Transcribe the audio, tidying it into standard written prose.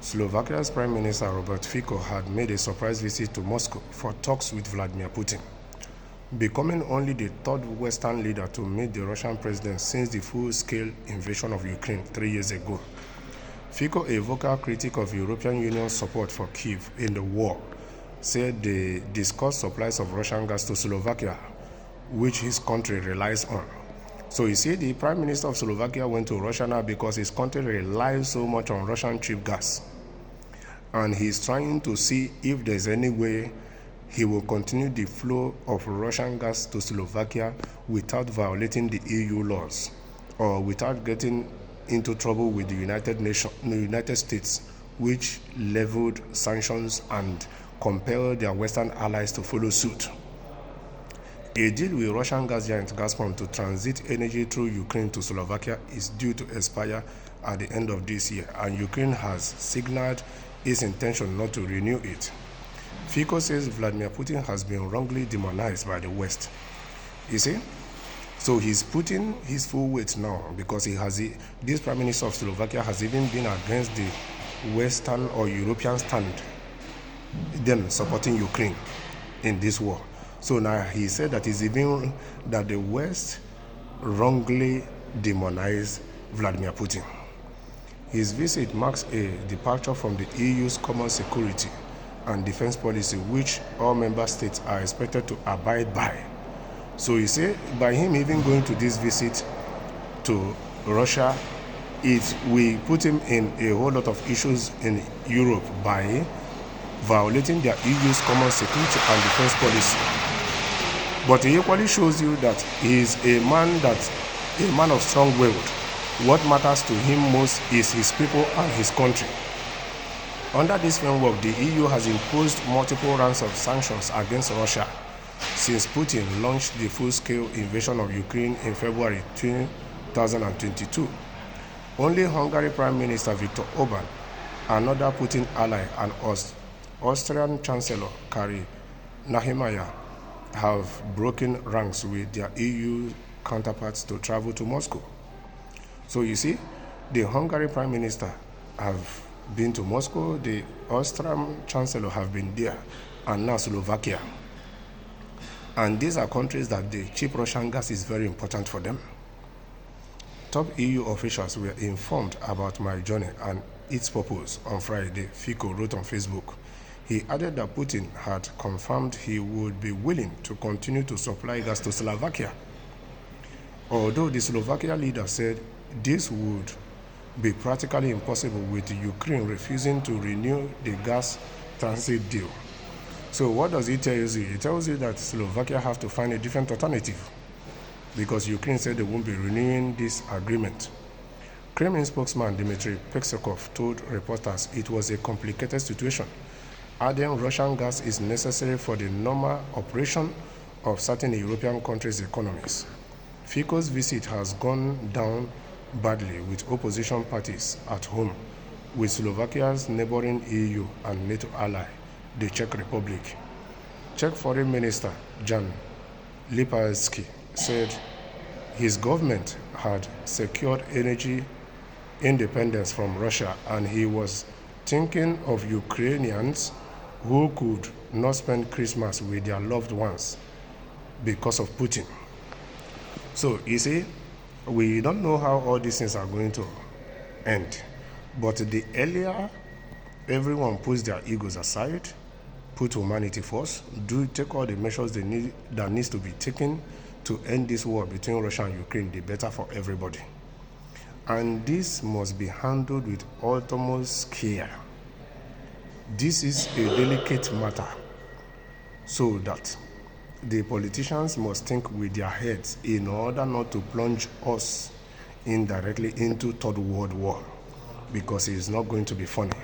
Slovakia's Prime Minister Robert Fico had made a surprise visit to Moscow for talks with Vladimir Putin, becoming only the third Western leader to meet the Russian president since the full-scale invasion of Ukraine 3 years ago. Fico, a vocal critic of European Union's support for Kyiv in the war, said they discussed supplies of Russian gas to Slovakia, which his country relies on. So you see, the Prime Minister of Slovakia went to Russia now because his country relies so much on Russian cheap gas. And he's trying to see if there's any way he will continue the flow of Russian gas to Slovakia without violating the EU laws or without getting into trouble with the United States, which leveled sanctions and compelled their Western allies to follow suit. A deal with Russian gas giant Gazprom to transit energy through Ukraine to Slovakia is due to expire at the end of this year, and Ukraine has signaled its intention not to renew it. Fico says Vladimir Putin has been wrongly demonized by the West. You see? So he's putting his full weight now because this Prime Minister of Slovakia has even been against the Western or European stand, them supporting Ukraine in this war. So now he said that that the West wrongly demonized Vladimir Putin. His visit marks a departure from the EU's common security and defense policy, which all member states are expected to abide by. So you see, by him even going to this visit to Russia, it will put him in a whole lot of issues in Europe by violating their EU's common security and defense policy. But he equally shows you that he is a man of strong will. What matters to him most is his people and his country. Under this framework, the EU has imposed multiple rounds of sanctions against Russia since Putin launched the full-scale invasion of Ukraine in February 2022. Only Hungary Prime Minister Viktor Orban, another Putin ally, and Austrian Chancellor Kari Nahimaya have broken ranks with their EU counterparts to travel to Moscow. So you see, the Hungary Prime Minister have been to Moscow, the Austrian Chancellor have been there, and now Slovakia. And these are countries that the cheap Russian gas is very important for them. Top EU officials were informed about my journey and its purpose on Friday, Fico wrote on Facebook. He added that Putin had confirmed he would be willing to continue to supply gas to Slovakia. Although the Slovakia leader said this would be practically impossible with Ukraine refusing to renew the gas transit deal. So what does it tell you? It tells you that Slovakia have to find a different alternative because Ukraine said they won't be renewing this agreement. Kremlin spokesman Dmitry Peskov told reporters it was a complicated situation, adding Russian gas is necessary for the normal operation of certain European countries' economies. Fico's visit has gone down badly with opposition parties at home, with Slovakia's neighboring EU and NATO ally, the Czech Republic. Czech Foreign Minister Jan Lipavsky said his government had secured energy independence from Russia and he was thinking of Ukrainians who could not spend Christmas with their loved ones because of Putin. So, you see, we don't know how all these things are going to end. But the earlier everyone puts their egos aside, put humanity first, take all the measures that needs to be taken to end this war between Russia and Ukraine, the better for everybody. And this must be handled with utmost care. This is a delicate matter, so that the politicians must think with their heads in order not to plunge us indirectly into Third World War, because it is not going to be funny.